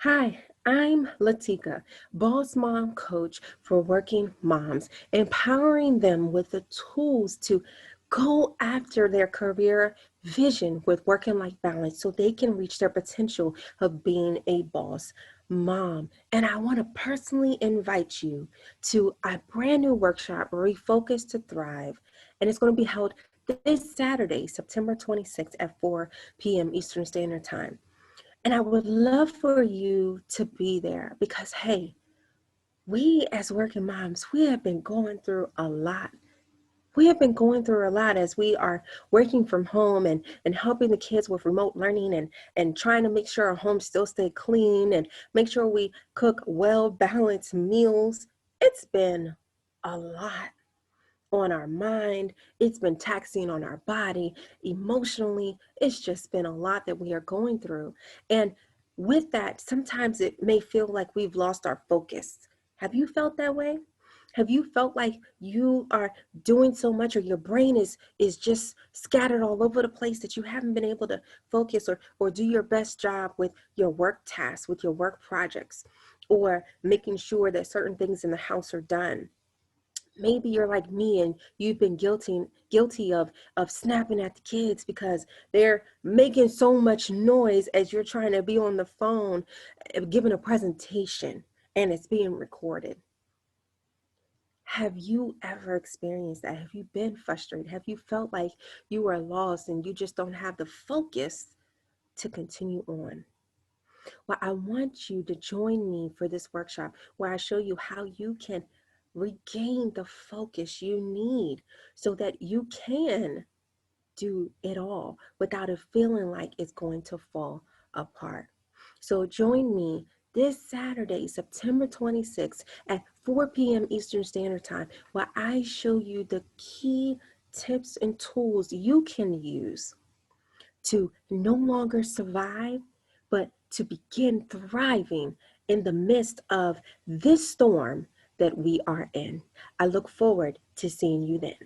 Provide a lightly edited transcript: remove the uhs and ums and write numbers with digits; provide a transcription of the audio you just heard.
Hi, I'm Latika, boss mom coach for working moms, empowering them with the tools to go after their career vision with work-and-life balance so they can reach their potential of being a boss mom. And I want to personally invite you to a brand new workshop, Refocus to Thrive. And it's going to be held this Saturday, September 26th at 4 p.m. Eastern Standard Time. And I would love for you to be there because, hey, we as working moms, we have been going through a lot. We have been going through a lot as we are working from home and helping the kids with remote learning and trying to make sure our homes still stay clean and make sure we cook well-balanced meals. It's been a lot on our mind. It's been taxing on our body emotionally. It's just been a lot that we are going through. And with that, sometimes it may feel like we've lost our focus. Have you felt that way? Have you felt like you are doing so much or your brain is just scattered all over the place that you haven't been able to focus or do your best job with your work tasks, with your work projects, or making sure that certain things in the house are done? Maybe you're like me and you've been guilty of snapping at the kids because they're making so much noise as you're trying to be on the phone giving a presentation and it's being recorded. Have you ever experienced that? Have you been frustrated? Have you felt like you are lost and you just don't have the focus to continue on? Well, I want you to join me for this workshop where I show you how you can regain the focus you need so that you can do it all without it feeling like it's going to fall apart. So join me this Saturday, September 26th at 4 p.m. Eastern Standard Time, where I show you the key tips and tools you can use to no longer survive, but to begin thriving in the midst of this storm that we are in. I look forward to seeing you then.